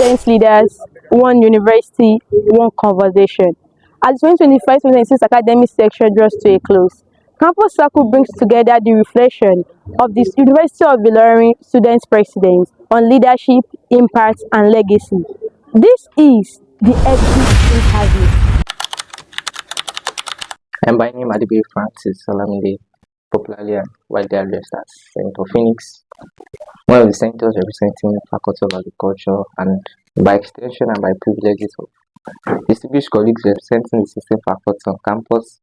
student leaders, one university, one conversation. As the 2025-2026 academic section draws to a close, Campus Circle brings together the reflection of the University of Ilorin student presidents on leadership, impact, and legacy. This is the exit interview. I'm by name Adibi Francis Salamide, popularly and widely addressed as Senator Phoenix, one of the senators representing the Faculty of Agriculture, and by extension and by privileges of distinguished colleagues representing the system faculty on campus,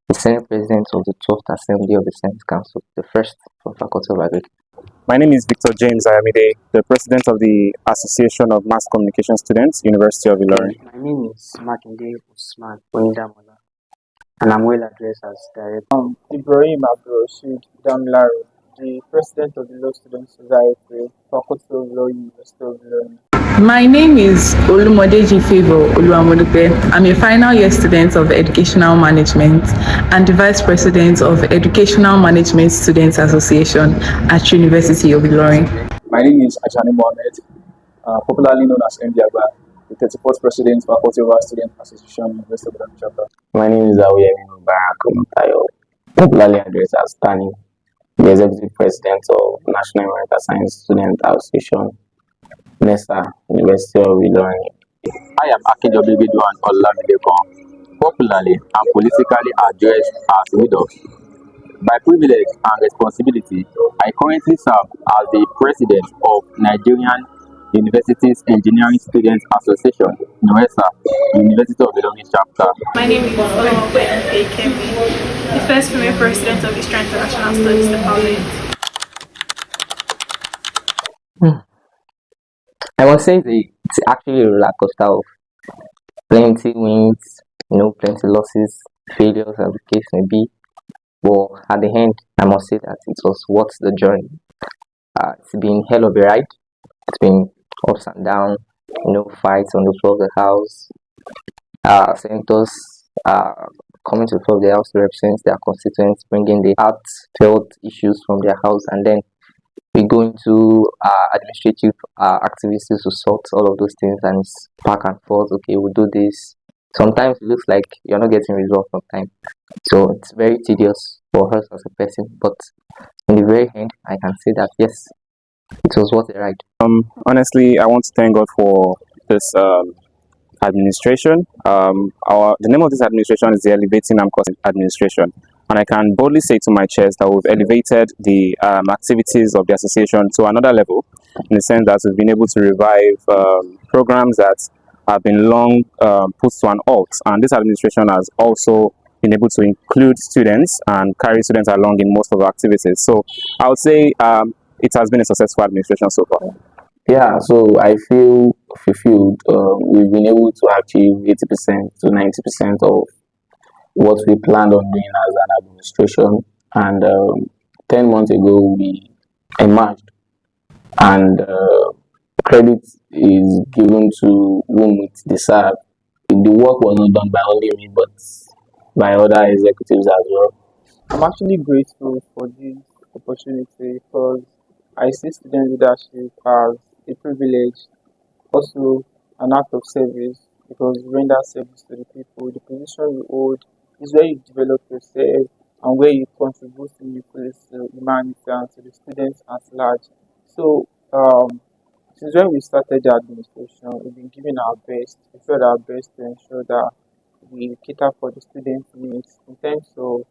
the Senate President of the 12th Assembly of the Senate Council, the first from Faculty of Agriculture. My name is Victor James Ayamide, the President of the Association of Mass Communication Students, University of Ilorin. My name is Makinde Usman Oindamola, and I'm well addressed as Director. Ibrahim Abdulrashid Damlari, the President of the Law Student Society, Faculty of Law, University of Ilorin. My name is Olumodeji Favour Oluwamodupe. I'm a final year student of Educational Management and the Vice President of Educational Management Students Association at University of Ilorin. My name is Ajani Mohammed, popularly known as MD Agba, the 34th President, Faculty of Art Student Association, University of Ilorin Chapter. My name is Awuyemi Mubarak Omtayo, popularly addressed as Tani, the Executive President of National Environmental Science Student Association, NESA, University of Ilorin. I am Akinjobi Bidwan Olamidekon, popularly and politically addressed as Widow. By privilege and responsibility, I currently serve as the President of Nigerian Universities Engineering Students Association, NUESA, University of Ilorin Chapter. My name is Olumide Akemi, the first female President of Eastern International Studies Department. I must say it's actually a roller coaster of plenty wins, plenty losses, failures, as the case may be. But at the end, I must say that it was worth the journey. It's been hell of a ride. It's been ups and downs, fights on the floor of the house. Senators coming to the floor of the house to represent their constituents, bringing the heartfelt issues from their house, and then we go into administrative activities to sort all of those things, and it's back and forth. Okay, we'll do this. Sometimes it looks like you're not getting results from time, so it's very tedious for us as a person. But in the very end, I can say that yes, it was worth the ride. Honestly, I want to thank God for this administration. The name of this administration is the Elevating AMCOS Administration. And I can boldly say to my chest that we've elevated the activities of the association to another level, in the sense that we've been able to revive programs that have been long put to an halt. And this administration has also been able to include students and carry students along in most of our activities. So I would say it has been a successful administration so far. Yeah, so I feel fulfilled. We've been able to achieve 80% to 90% of what we planned on doing as an administration, and 10 months ago we emerged, and credit is given to whom it deserves. The work was not done by only me but by other executives as well. I'm actually grateful for this opportunity because I see student leadership as a privilege, also an act of service, because you render service to the people. The position you hold is where you develop yourself and where you contribute meaningfully to humanity and to the students at large. So, since when we started the administration, we've been giving our best. We tried our best to ensure that we cater for the students' needs in terms of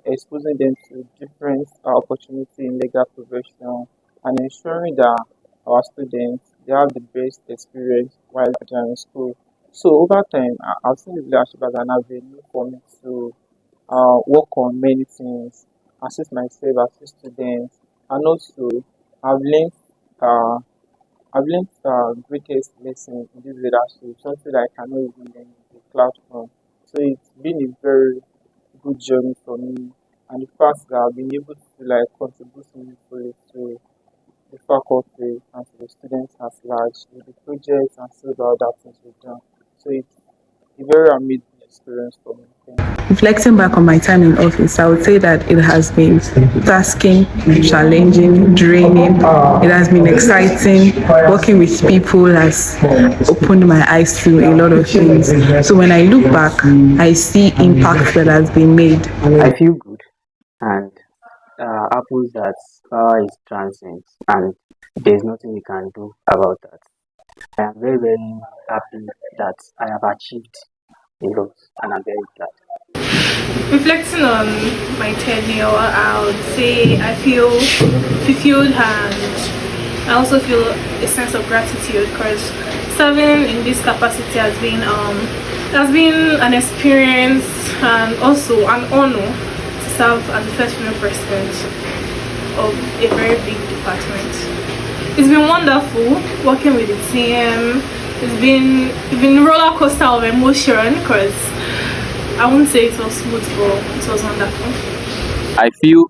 exposing them to different opportunities in legal profession and ensuring that our students they have the best experience while they're in school. So over time, I've seen leadership as an avenue for me to work on many things, assist myself, assist students, and also I've learned uh, greatest lesson in this leadership, something that I cannot even learn in the classroom. So it's been a very good journey for me, and the fact that I've been able to contribute meaningfully to the faculty and to the students at large with the projects and so the other things we've done. So it's a very amazing experience for me. Reflecting back on my time in office, I would say that it has been tasking, challenging, draining. It has been exciting. Working with people has opened my eyes to a lot of things. So when I look back, I see impact that has been made. I feel good and happens that power is transient and there's nothing we can do about that. I am very, very happy that I have achieved a lot and I'm very glad. Reflecting on my tenure, I would say I feel fulfilled and I also feel a sense of gratitude because serving in this capacity has been an experience and also an honor to serve as the first female president of a very big department. It's been wonderful working with the team. It's been a roller coaster of emotion because I won't say it was smooth, but it was wonderful. I feel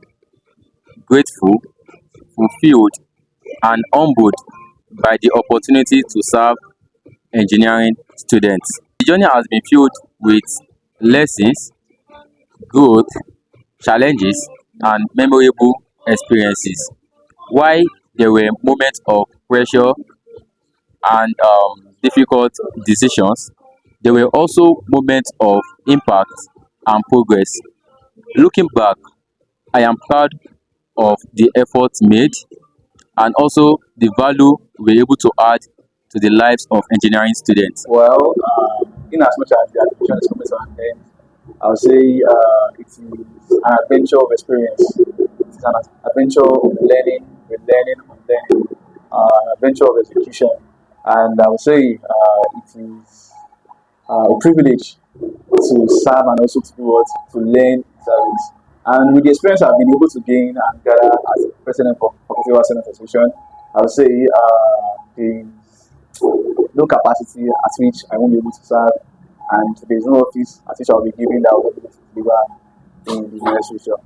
grateful, fulfilled, and humbled by the opportunity to serve engineering students. The journey has been filled with lessons, growth, challenges, and memorable experiences. While there were moments of pressure and difficult decisions, there were also moments of impact and progress. Looking back, I am proud of the efforts made and also the value we were able to add to the lives of engineering students. Well, in as much as the admission is coming to an end, I would say it is an adventure of experience. It is an adventure of learning, unlearning, an adventure of execution. And I would say it is a privilege to serve and also to do what? To learn service. And with the experience I've been able to gain and gather as the president of Faculty of Student Association, I would say there is no capacity at which I won't be able to serve, and there is no office at which I'll be given that I will be able to deliver in the near future.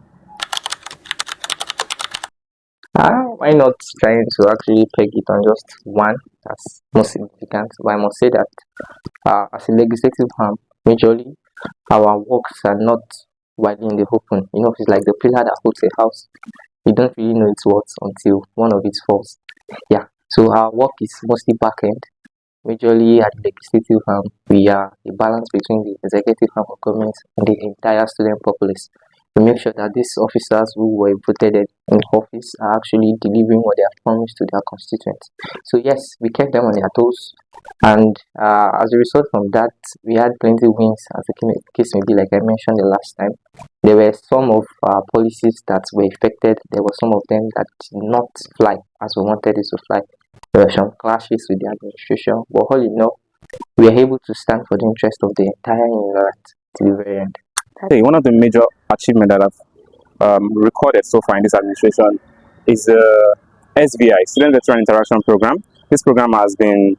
Why not trying to actually peg it on just one that's most significant? But I must say that as a legislative arm, majorly our works are not widely in the open. It's like the pillar that holds a house. You don't really know its worth until one of it falls. Yeah. So our work is mostly back end. Majorly at the legislative arm, we are a balance between the executive arm of government and the entire student populace to make sure that these officers who were voted in office are actually delivering what they have promised to their constituents. So yes, we kept them on their toes, and as a result from that, we had plenty wins. As the case may be, like I mentioned the last time, there were some of policies that were affected. There were some of them that did not fly as we wanted it to fly. There were some clashes with the administration, but all in all, we are able to stand for the interest of the entire emirate to the very end. Hey, one of the major achievements that I've recorded so far in this administration is the SVI, Student Veteran Interaction Program. This program has been,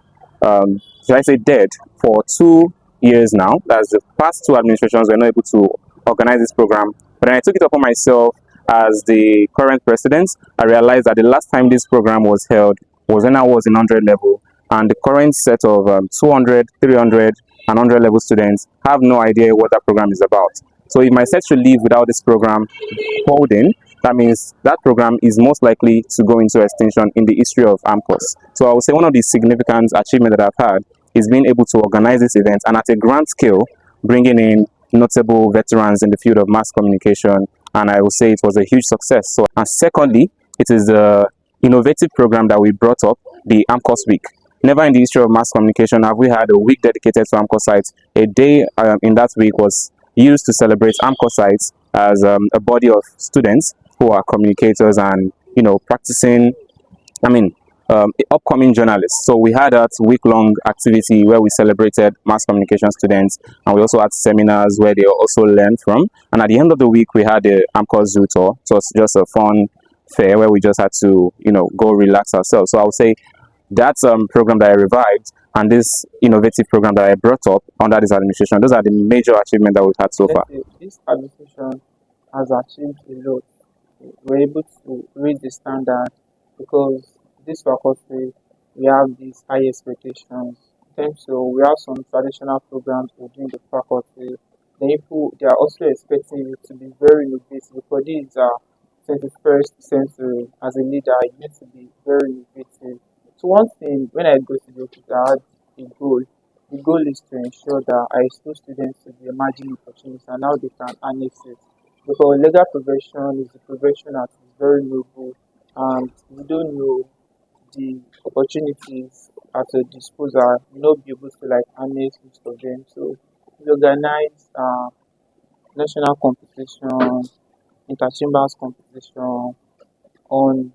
should I say, dead for 2 years now. That's the past two administrations were not able to organize this program. But then I took it upon myself as the current president. I realized that the last time this program was held was when I was in 100 level, and the current set of 200, 300, and 100 level students have no idea what that program is about. So if my set should leave without this program holding, that means that program is most likely to go into extinction in the history of AMCOS. So I would say one of the significant achievements that I've had is being able to organize this event and at a grand scale, bringing in notable veterans in the field of mass communication, and I will say it was a huge success. So, and secondly, it is the innovative program that we brought up, the AMCOS Week. Never in the history of mass communication have we had a week dedicated to AMCOS sites. A day in that week was used to celebrate AMCOS sites as a body of students who are communicators and, practicing, upcoming journalists. So we had that week-long activity where we celebrated mass communication students, and we also had seminars where they also learned from. And at the end of the week, we had the AMCOS Zoo Tour. So it's just a fun fair where we just had to, go relax ourselves. So I would say that program that I revived and this innovative program that I brought up under this administration, those are the major achievements that we've had so far. This administration has achieved a lot. We're able to raise the standard because this faculty, we have these high expectations. So we have some traditional programs within the faculty then people they are also expecting you to be very innovative because this is 21st century. As a leader, you need to be very innovative. So one thing when I go to the office, I had a goal. The goal is to ensure that I expose students to the emerging opportunities and how they can harness it. Because legal profession is a profession that is very noble and we don't know the opportunities at your disposal, you not be able to like harness most of them. So we organize national competition, interchambers competition on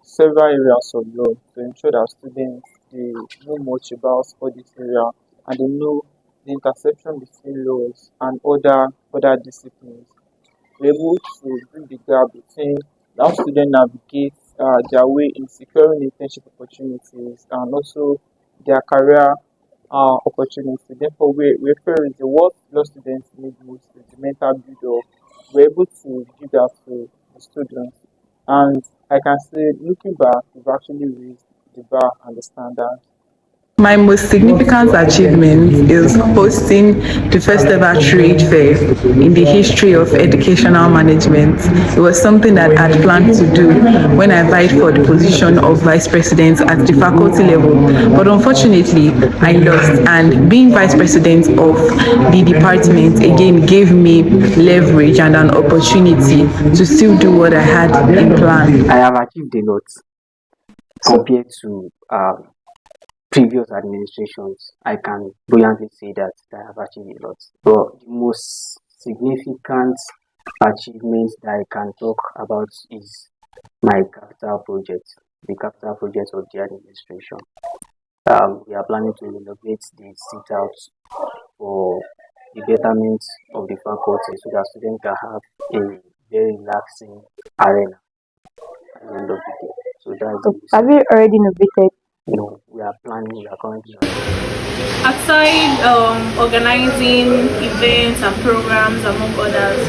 several areas of law to ensure that students they know much about all this area and they know the intersection between laws and other disciplines. We're able to bridge the gap between how students navigate their way in securing internship opportunities and also their career opportunity. Therefore, we feel is the what law students need most is the mental build up. We're able to give that to the students. And I can say, looking back, we've actually raised the bar and the standard. My most significant achievement is hosting the first ever trade fair in the history of educational management. It was something that I had planned to do when I vied for the position of vice president at the faculty level. But unfortunately, I lost, and being vice president of the department again gave me leverage and an opportunity to still do what I had in plan. I have achieved a lot compared to previous administrations. I can buoyantly say that I have achieved a lot. But the most significant achievement that I can talk about is my capital project, the capital project of the administration. We are planning to renovate the sit out for the betterment of the faculty so that students can have a very relaxing arena at the end of the day. So that's the Have reason. you already innovated? No, we are planning, we are currently Aside organizing events and programs among others,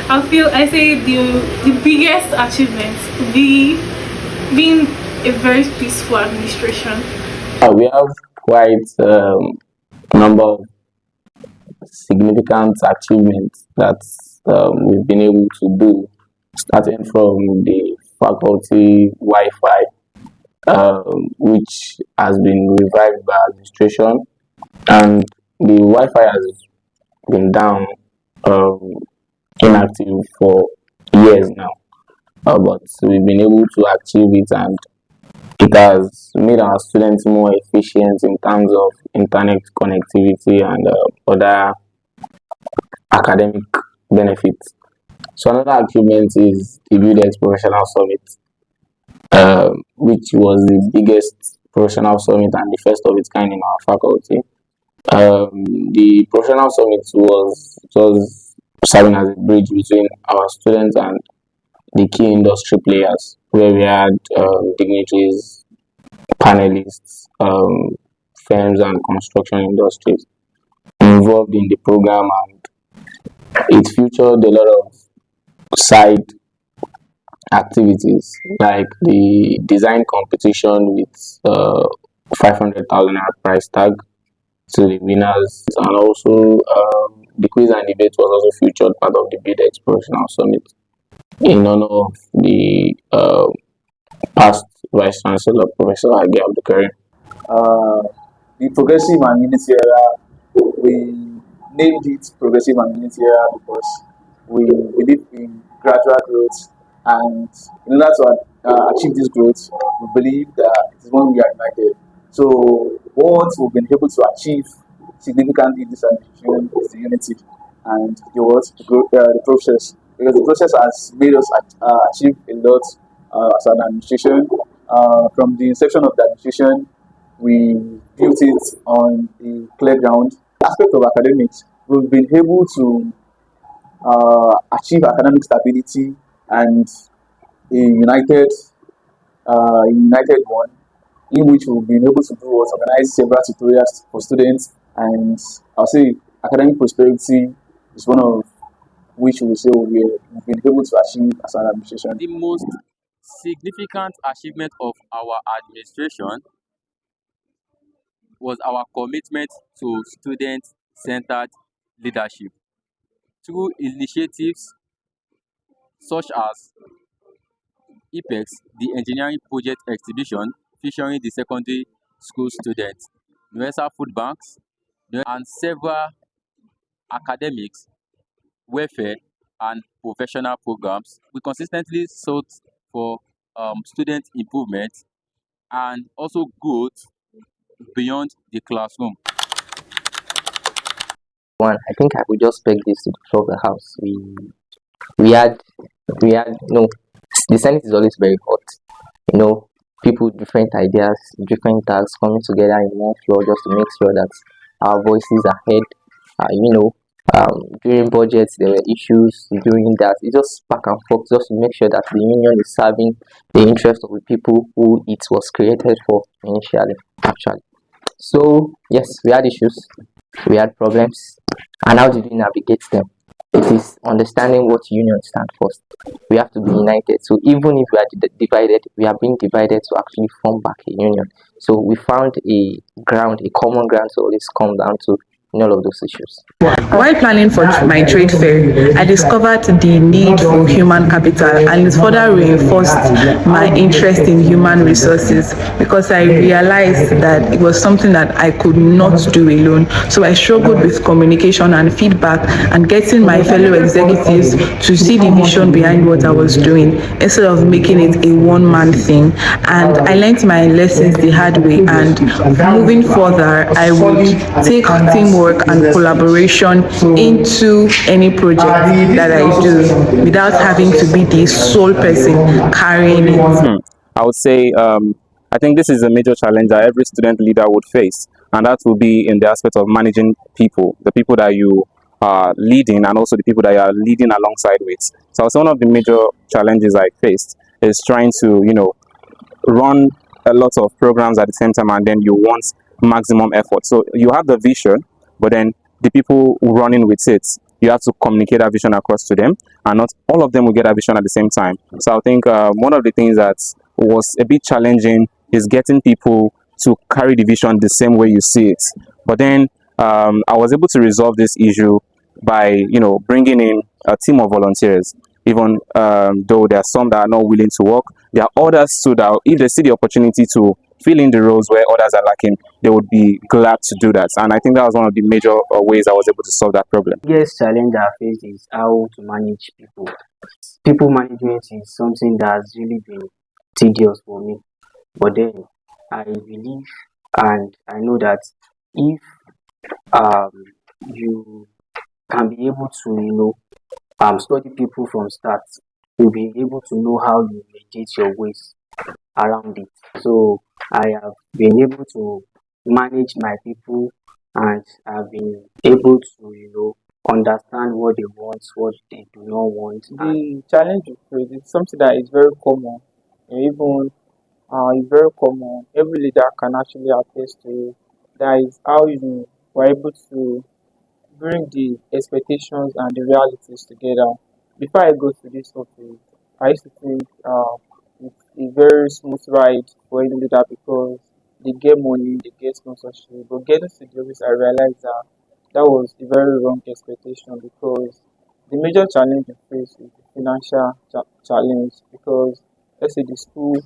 I say the biggest achievement would be being a very peaceful administration. We have quite number of significant achievements that we've been able to do, starting from the faculty Wi-Fi, which has been revived by administration, and the Wi-Fi has been down, um, inactive for years now. But we've been able to achieve it, and it has made our students more efficient in terms of internet connectivity and other academic benefits. So another achievement is the BUDEX Professional Summit, which was the biggest professional summit and the first of its kind in our faculty. The professional summit was serving as a bridge between our students and the key industry players, where we had dignitaries, panelists, firms, and construction industries involved in the program, and it featured a lot of side activities like the design competition with 500,000 prize tag to the winners, and also the quiz and debate was also featured part of the BIDEX Professional Summit in honor of the past Vice Chancellor, Professor Agi Abdulkarim. uh, the progressive and unity era, we named it progressive and unity era because we believe in gradual growth, and in order to achieve this growth, we believe that it is when we are united. So what we've been able to achieve significantly in this administration is the unity and the process, because the process has made us achieve a lot as an administration. From the inception of the administration, we built it on a clear ground. Aspect of academics, we've been able to achieve academic stability and a united one, in which we've been able to do what organize several tutorials for students, and I'll say academic prosperity is one of which we say we've been able to achieve as an administration. The most significant achievement of our administration was our commitment to student centered leadership. through initiatives such as EPEX, the engineering project exhibition featuring the secondary school students, universal food banks, and several academics, welfare, and professional programs. We consistently sought for student improvement and also growth beyond the classroom. One, I think I would just beg this to the floor of the house. We had we had no, the Senate is always very hot. You know, people with different ideas, different tasks coming together in one floor just to make sure that our voices are heard. During budgets there were issues during that. It just back and forth just to make sure that the union is serving the interest of the people who it was created for initially, actually. So yes, we had issues, we had problems, and how did we navigate them? It is understanding what unions stand for. We have to be united. So even if we are divided, we are being divided to actually form back a union. So we found a common ground to always come down to in all of those issues. While planning for my trade fair, I discovered the need for human capital, and it further reinforced my interest in human resources because I realized that it was something that I could not do alone. So I struggled with communication and feedback and getting my fellow executives to see the vision behind what I was doing instead of making it a one-man thing. And I learned my lessons the hard way, and moving further, I would take teamwork and collaboration into any project that I do without having to be the sole person carrying it. I would say I think this is a major challenge that every student leader would face, and that will be in the aspect of managing people, the people that you are leading, and also the people that you are leading alongside with. So, one of the major challenges I faced is trying to, run a lot of programs at the same time, and then you want maximum effort. So you have the vision, but then the people running with it, you have to communicate that vision across to them, and not all of them will get that vision at the same time. So I think one of the things that was a bit challenging is getting people to carry the vision the same way you see it. But then I was able to resolve this issue by bringing in a team of volunteers. Even though there are some that are not willing to work, there are others too that if they see the opportunity to fill in the roles where others are lacking, they would be glad to do that. And I think that was one of the major ways I was able to solve that problem. Biggest challenge I face is how to manage people. People management is something that's really been tedious for me. But then I believe and I know that if um you can be able to study people from start, you'll be able to know how you mediate your ways around it. So I have been able to manage my people, and I've been able to understand what they want, what they do not want. The challenge you face is something that is very common, even it's very common. Every leader can actually attest to it. That is how you were able to bring the expectations and the realities together. Before I go to this topic, I used to think it's a very smooth ride for any leader because they get money, they get sponsorship. But getting to the office, I realized that that was a very wrong expectation because the major challenge you face is the financial challenge because let's say the school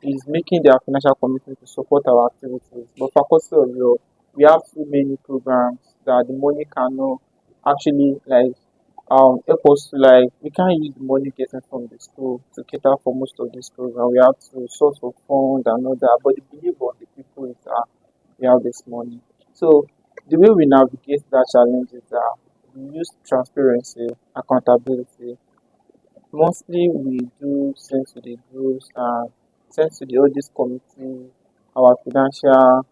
is making their financial commitment to support our activities. But faculty of law, we have too many programs that the money cannot actually help us to we can't use the money getting from the school to cater for most of these programs. We have to source of funds and all that. But the belief of the people is that we have this money. So the way we navigate that challenge is that we use transparency, accountability. Mostly we do send to the groups and send to the audit committee our financial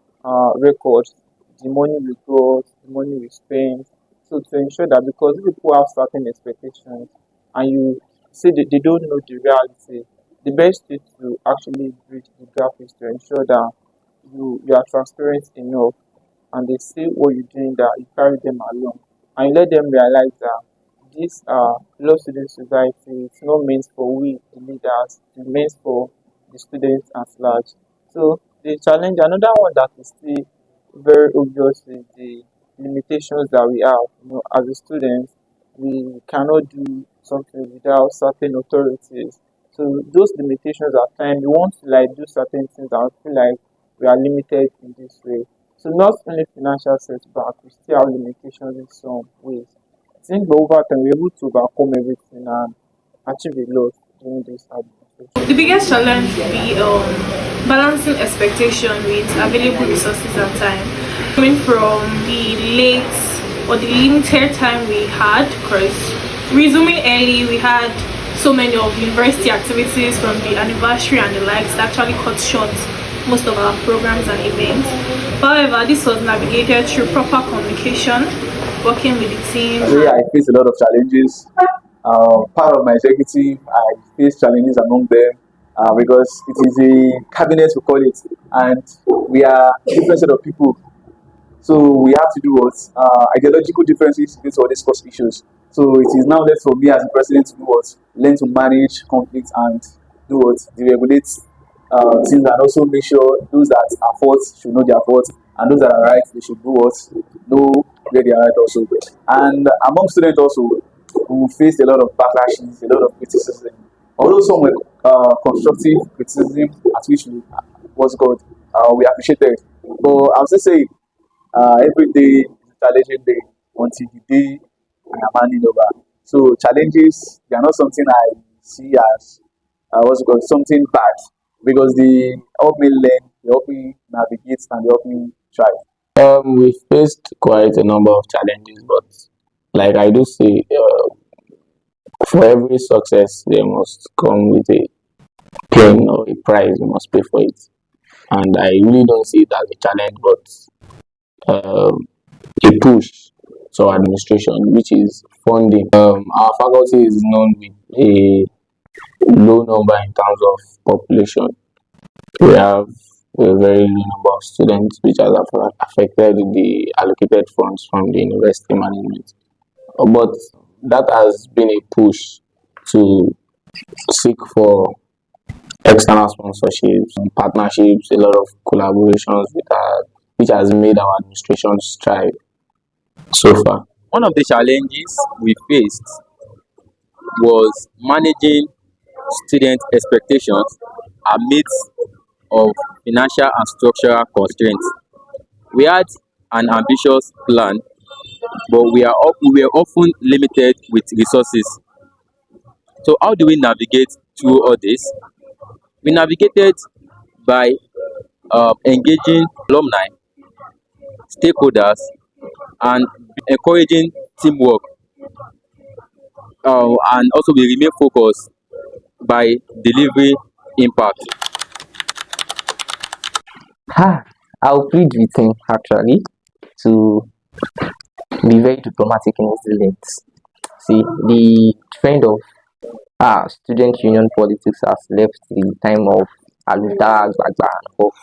records, the money we got, the money we spend. So to ensure that because if people have certain expectations and you say that they don't know the reality, the best way to actually bridge the gap is to ensure that you are transparent enough and they see what you're doing, that you carry them along and you let them realize that this law student society is not meant for we the leaders, it's meant for the students at large. So the challenge, another one that is still very obvious is the limitations that we have, as a student. we cannot do something without certain authorities. So those limitations at times we want to like do certain things and feel like we are limited in this way. So not only financial setback, we still have limitations in some ways. I think but over time we're able to overcome everything and achieve a lot during this administration. The biggest challenge will be balancing expectation with available resources and time. Coming from the late or the limited time we had, because resuming early, we had so many of university activities from the anniversary and the likes that actually cut short most of our programs and events. However, this was navigated through proper communication, working with the team. So yeah, I face a lot of challenges. Part of my executive, I face challenges among them because it is a cabinet, we call it, and we are different set of people. So we have to do what ideological differences to all these cost issues. So it is now left for me as the president to do what learn to manage conflict and do what deregulate things and also make sure those that are faults should know their faults and those that are right they should do what know where they are right also. And among students also who faced a lot of backlashes, a lot of criticism. Although some were constructive criticism at which we was good, we appreciated. But I would say every day is a challenging day until the day I am handing over. So challenges they are not something I see as what's it called something bad because they help me learn, they help me navigate, and they help me thrive. We faced quite a number of challenges, but like I do say, for every success, there must come with a pain or a price. You must pay for it, and I really don't see it as a challenge, but a push to our administration, which is funding. Our faculty is known with a low number in terms of population. We have a very low number of students, which has affected the allocated funds from the university management. But that has been a push to seek for external sponsorships and partnerships, a lot of collaborations with our, which has made our administration strive so far. One of the challenges we faced was managing student expectations amidst of financial and structural constraints. We had an ambitious plan, but we were often limited with resources. So how do we navigate through all this? We navigated by engaging alumni, stakeholders, and encouraging teamwork. And also we remain focused by delivering impact. I'll plead with him actually to be very diplomatic in his dealings. See, the trend of student union politics has left the time of Aludag, Bagba, and off.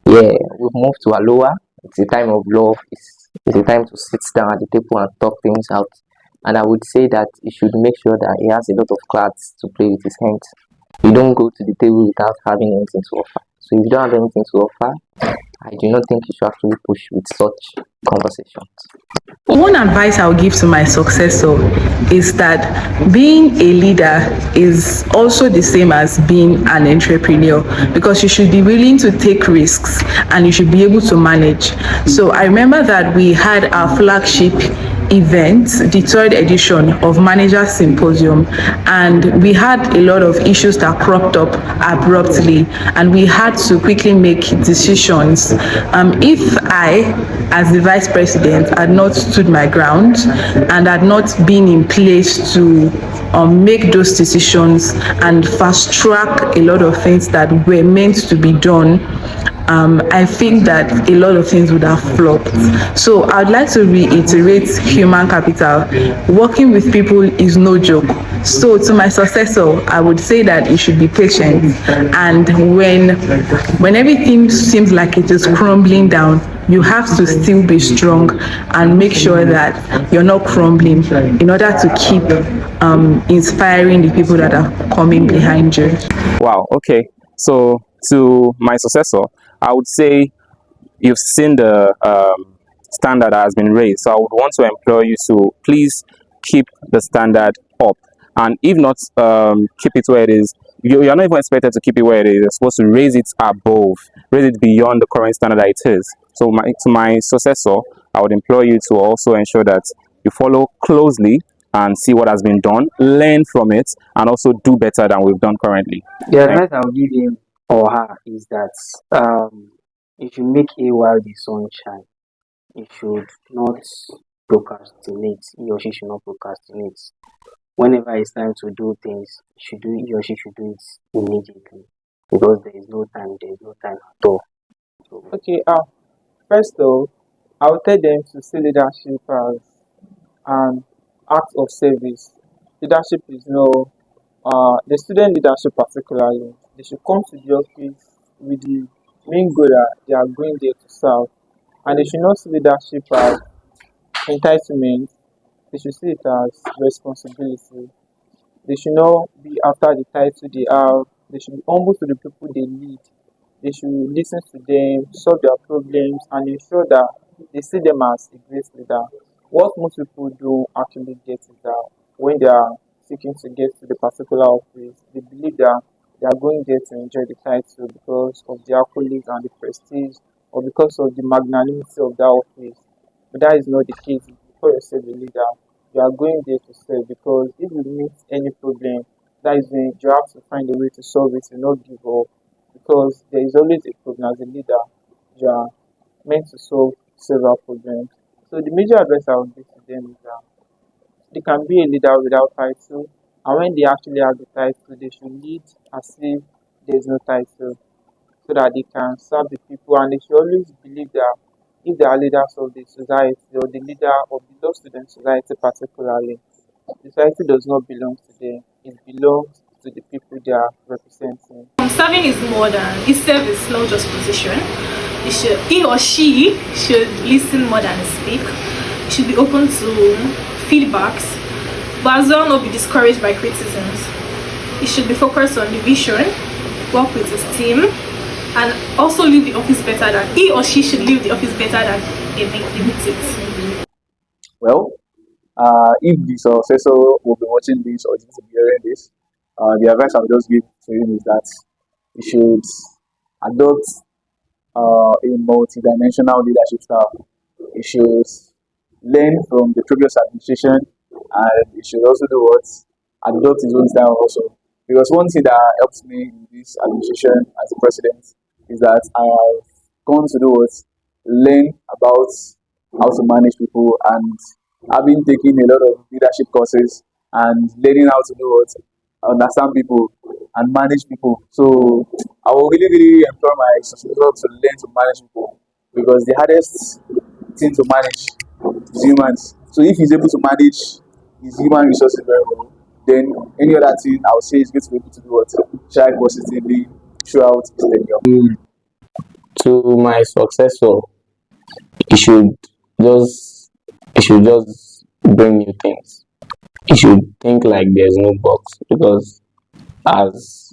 Yeah, we've moved to Aloha. It's a time of love. It's a time to sit down at the table and talk things out. And I would say that he should make sure that he has a lot of cards to play with his hands. You don't go to the table without having anything to offer. So if you don't have anything to offer, I do not think you should actually push with such conversations. One advice I'll give to my successor is that being a leader is also the same as being an entrepreneur, because you should be willing to take risks and you should be able to manage. So I remember that we had our flagship event, the third edition of Manager Symposium, and we had a lot of issues that cropped up abruptly and we had to quickly make decisions. If I, as the vice president, had not stood my ground and had not been in place to make those decisions and fast track a lot of things that were meant to be done, I think that a lot of things would have flopped. So I'd like to reiterate human capital. Working with people is no joke. So to my successor, I would say that you should be patient, and when everything seems like it is crumbling down, you have to still be strong and make sure that you're not crumbling in order to keep inspiring the people that are coming behind you. Wow, okay. So to my successor, I would say you've seen the standard that has been raised. So I would want to implore you to please keep the standard up. And if not keep it where it is, you're not even expected to keep it where it is. You're supposed to raise it above, raise it beyond the current standard that it is. So to my successor, I would implore you to also ensure that you follow closely and see what has been done, learn from it, and also do better than we've done currently. The Thank advice I'll give him or her is that if you make a while the sun shine, you should not procrastinate. He or she should not procrastinate. Whenever it's time to do things, he or she should do it immediately because there is no time at all. So Okay, first though, I will tell them to see leadership as an act of service. Leadership is no, the student leadership particularly, they should come to the office with the main goal that they are going there to serve. And they should not see leadership as entitlement, they should see it as responsibility. They should not be after the title they have. They should be humble to the people they lead. They should listen to them, solve their problems, and ensure that they see them as a great leader. What most people do actually get is that when they are seeking to get to the particular office, they believe that they are going there to enjoy the title because of the accolades and the prestige, or because of the magnanimity of that office. But that is not the case. If you call yourself a leader, you are going there to serve because if you meet any problem, that is when you have to find a way to solve it and not give up because there is always a problem as a leader. You are meant to solve several problems. So the major advice I would give to them is that they can be a leader without title, and when they actually have the title, they should lead as if there is no title so that they can serve the people, and they should always believe that if they are leaders of the society or the leader of the law student society particularly, the society does not belong to them. It belongs to the people they are representing. Serving is more than it's service, not just position. He or she should listen more than speak. Should be open to feedbacks, but as well not be discouraged by criticisms. He should be focused on the vision, work with his team, and also leave the office better than he or she should leave the office better than they meet it. Well, if the successor will be watching this or is going to be hearing this, the advice I'll just give to him is that he should adopt a multidimensional leadership style. He should learn from the previous administration and he should also do what? Adopt his own style also. Because one thing that helps me in this administration as a president is that I have gone to do what? Learn about how to manage people and I've been taking a lot of leadership courses and learning how to do what? Understand people and manage people. So I will really, really employ my successor to learn to manage people because the hardest thing to manage is humans. So if he's able to manage his human resources very well, then any other thing I would say is going to be able to do what? Shine positively throughout his tenure. To my successor, he should just he should just bring new things. He should think like there's no box because as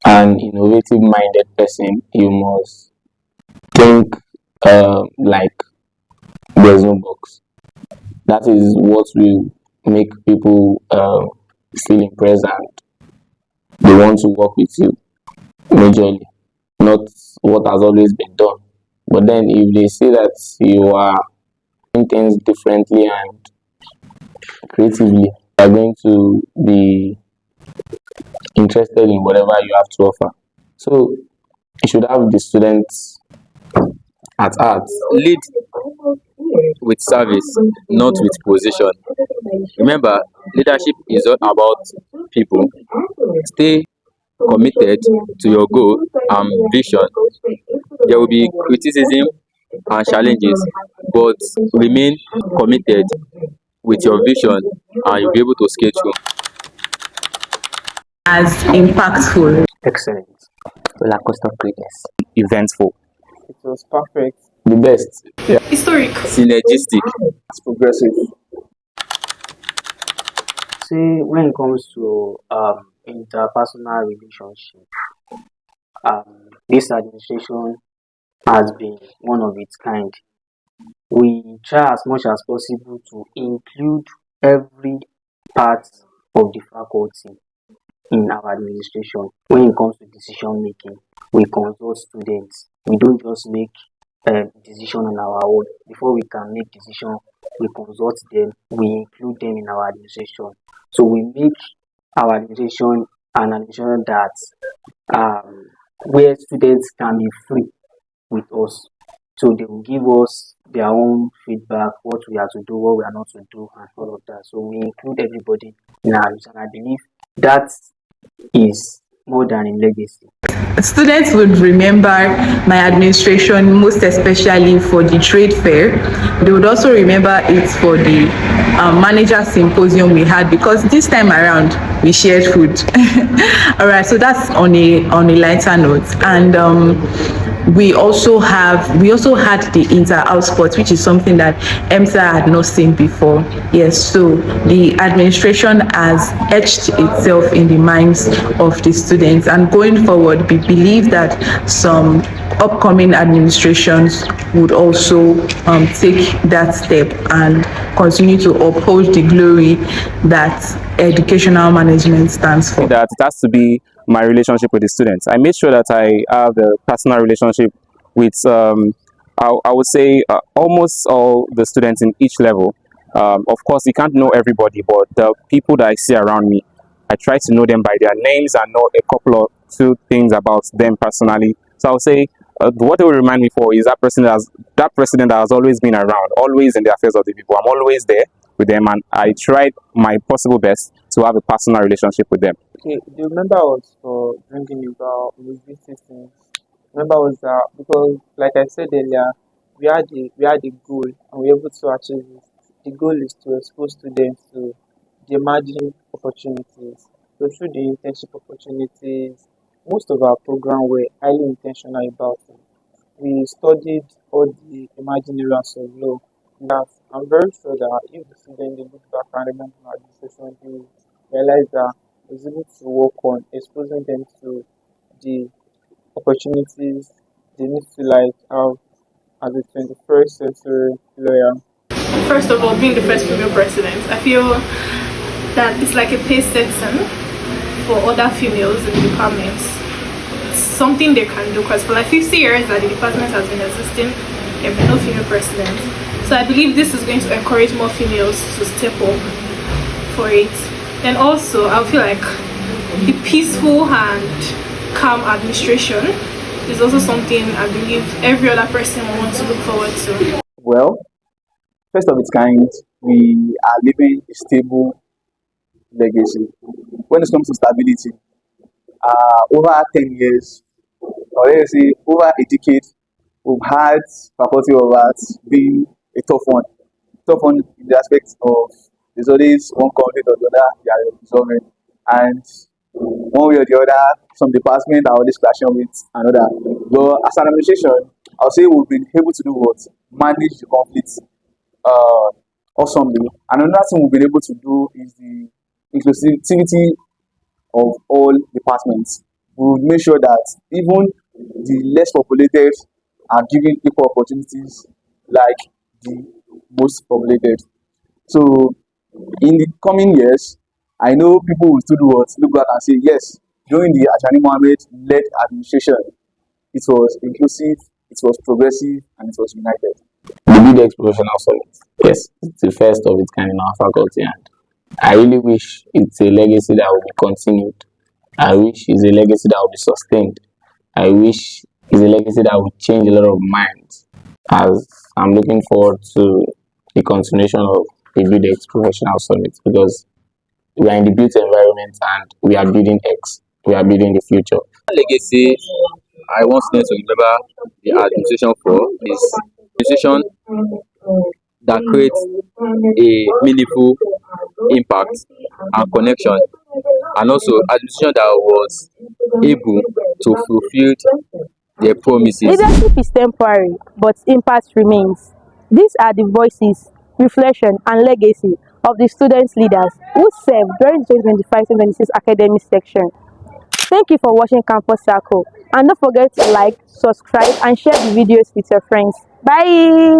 an innovative minded person, you must think like there's no box. That is what will make people feel impressed and they want to work with you majorly, not what has always been done. But then if they see that you are doing things differently and creatively, they are going to be interested in whatever you have to offer. So you should have the students at heart. Lead with service, not with position. Remember, leadership is all about people. Stay committed to your goal and vision. There will be criticism and challenges, but remain committed with your vision and you'll be able to scale through. As impactful. excellent. Roller coaster greatness. Eventful. It was perfect. The best. Historic. Synergistic. It's progressive. See, when it comes to interpersonal relationship, this administration has been one of its kind. We try as much as possible to include every part of the faculty in our administration. When it comes to decision making, we consult students. We don't just make decision on our own. Before we can make decision, we consult them. We include them in our administration. So we make our administration an administration that where students can be free with us. So they will give us their own feedback, what we are to do, what we are not to do, and all of that. So we include everybody in our and I believe that is more than a legacy. Students would remember my administration most especially for the trade fair. They would also remember it for the manager symposium we had, because this time around we shared food. All right, so that's on a lighter note. And we also had the inter-house sports, which is something that EMSA had not seen before. Yes, so the administration has etched itself in the minds of the students, and going forward we believe that some upcoming administrations would also take that step and continue to uphold the glory that educational management stands for. That it has to be my relationship with the students. I made sure that I have a personal relationship with, I would say, almost all the students in each level. Of course, you can't know everybody, but the people that I see around me, I try to know them by their names and know a couple of two things about them personally. So I would say, what they will remind me for is that president that has always been around, always in the affairs of the people. I'm always there with them, and I tried my possible best to have a personal relationship with them. Okay, do you remember us for bringing about linguistic things? Remember was that because, like I said earlier, we had a goal and we were able to achieve it. The goal is to expose students to the emerging opportunities. So through the internship opportunities, most of our program were highly intentional about it. We studied all the emerging areas of law. That I'm very sure that if the student they look back and remember my administration, they realize that I was able to work on exposing them to the opportunities they need to like have as a 21st century lawyer. First of all, being the first female president, I feel that it's like a pace setting for other females in the departments. It's something they can do, because for like 50 years that the department has been existing, there have been no female president. So I believe this is going to encourage more females to step up for it. And also, I feel like the peaceful and calm administration is also something I believe every other person will want to look forward to. Well, first of its kind, we are living a stable legacy. When it comes to stability, over 10 years, or let's say over a decade, we've had faculty of arts being a tough one. Tough one in the aspect of there's always one conflict or the other they are resolving. And one way or the other, some department are always clashing with another. But as an administration, I'll say we've been able to do what? Manage the conflicts awesomely. And another thing we've been able to do is the inclusivity of all departments. We'll make sure that even the less populated are given equal opportunities like the most populated. So in the coming years, I know people will still do what? Look back and say, yes, during the Ajani Mohammed led administration, it was inclusive, it was progressive, and it was united. We did the explorational summit. Yes, it's the first of its kind in our faculty, and I really wish it's a legacy that will be continued. I wish it's a legacy that will be sustained. I wish it's a legacy that will change a lot of minds, as I'm looking forward to the continuation of the Build Explorational Summit, because we are in the built environment and we are building X. We are building the future. Legacy I want students to remember the administration for is administration that creates a meaningful impact and connection, and also administration that was able to fulfill their promises. Leadership is temporary, but impact remains. These are the voices, reflection, and legacy of the student leaders who served during the 2025-2026 academic section. Thank you for watching Campus Circle, and don't forget to like, subscribe, and share the videos with your friends. Bye!